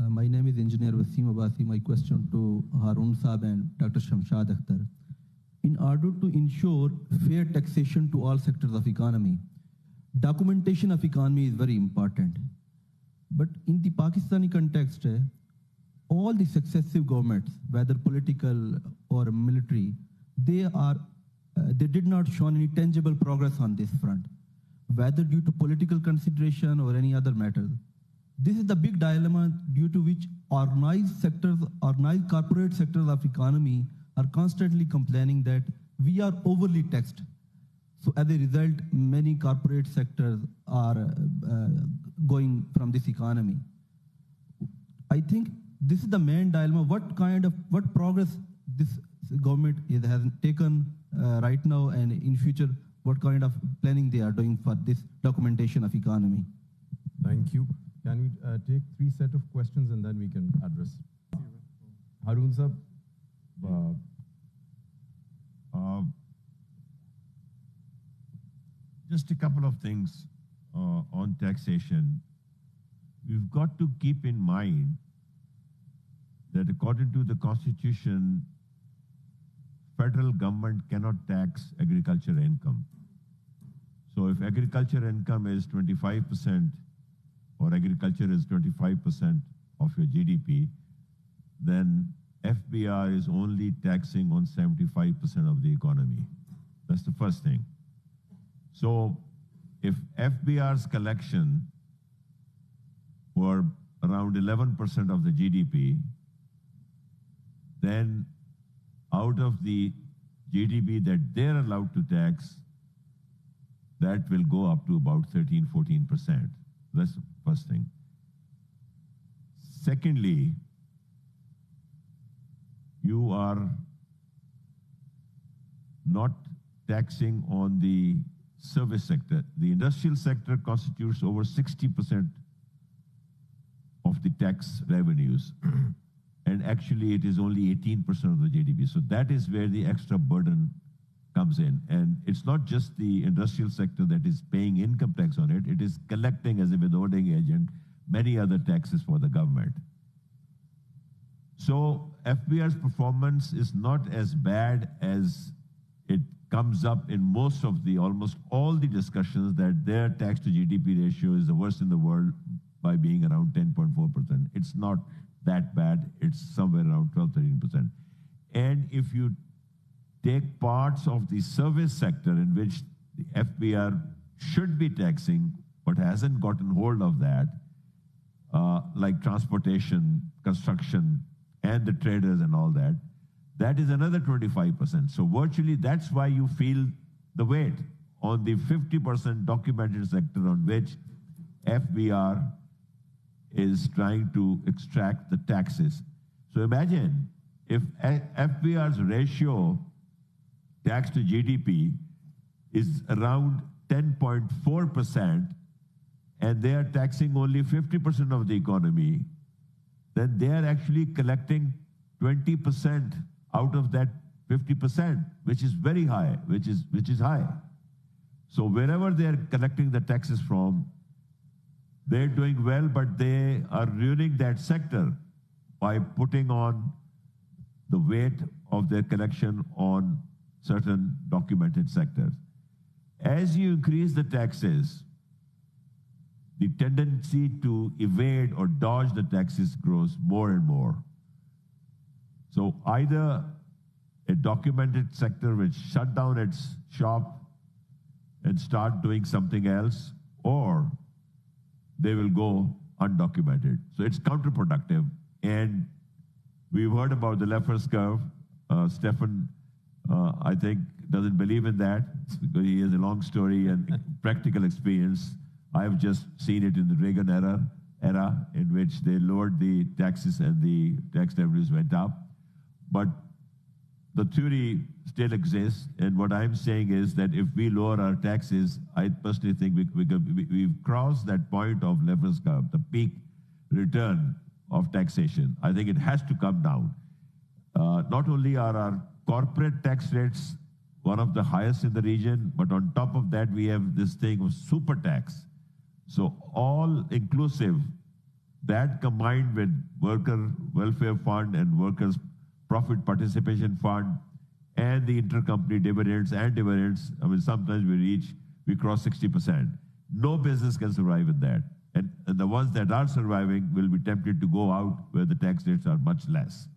My name is Engineer Wasim. My question to Harun Saab and Dr. Shamshad Akhtar. In order to ensure fair taxation to all sectors of economy, documentation of economy is very important. But in the Pakistani context, all the successive governments, whether political or military, they did not show any tangible progress on this front, whether due to political consideration or any other matter. This is the big dilemma due to which organized corporate sectors of economy are constantly complaining that we are overly taxed. So as a result, many corporate sectors are going from this economy. I think this is the main dilemma. What progress this government has taken right now and in future, what kind of planning they are doing for this documentation of economy? Thank you. Can we take 3 set of questions and then we can address? Harun sir. Just a couple of things on taxation. We've got to keep in mind that according to the Constitution, federal government cannot tax agriculture income. So if agriculture income is 25% or agriculture is 25% of your GDP, then FBR is only taxing on 75% of the economy. That's the first thing. So if FBR's collection were around 11% of the GDP, then out of the GDP that they're allowed to tax, that will go up to about 13-14%. That's the first thing. Secondly, you are not taxing on the service sector. The industrial sector constitutes over 60% of the tax revenues. And actually it is only 18% of the GDP. So that is where the extra burden comes in. And it's not just the industrial sector that is paying income tax on it. It is collecting as a withholding agent many other taxes for the government. So FBR's performance is not as bad as it comes up in almost all the discussions, that their tax to GDP ratio is the worst in the world by being around 10.4%. It's not that bad. It's somewhere around 12-13%. And if you take parts of the service sector in which the FBR should be taxing but hasn't gotten hold of that, like transportation, construction, and the traders and all that, that is another 25%. So virtually that's why you feel the weight on the 50% documented sector on which FBR is trying to extract the taxes. So imagine if FBR's ratio tax to GDP is around 10.4% and they are taxing only 50% of the economy, then they are actually collecting 20% out of that 50%, which is very high, which is high. So wherever they are collecting the taxes from, they're doing well, but they are ruining that sector by putting on the weight of their collection on certain documented sectors. As you increase the taxes, the tendency to evade or dodge the taxes grows more and more. So either a documented sector will shut down its shop and start doing something else, or they will go undocumented. So it's counterproductive. And we've heard about the Leffler's curve. Stefan, I think, doesn't believe in that because he has a long story and practical experience. I've just seen it in the Reagan era in which they lowered the taxes and the tax revenues went up. But the theory still exists. And what I'm saying is that if we lower our taxes, I personally think we've crossed that point of Leffler's curve, the peak return of taxation. I think it has to come down. Not only are our corporate tax rates one of the highest in the region, but on top of that, we have this thing of super tax. So all inclusive, That combined with worker welfare fund and workers' profit participation fund and the intercompany dividends and dividends, I mean, sometimes we cross 60%. No business can survive in that. And the ones that are surviving will be tempted to go out where the tax rates are much less.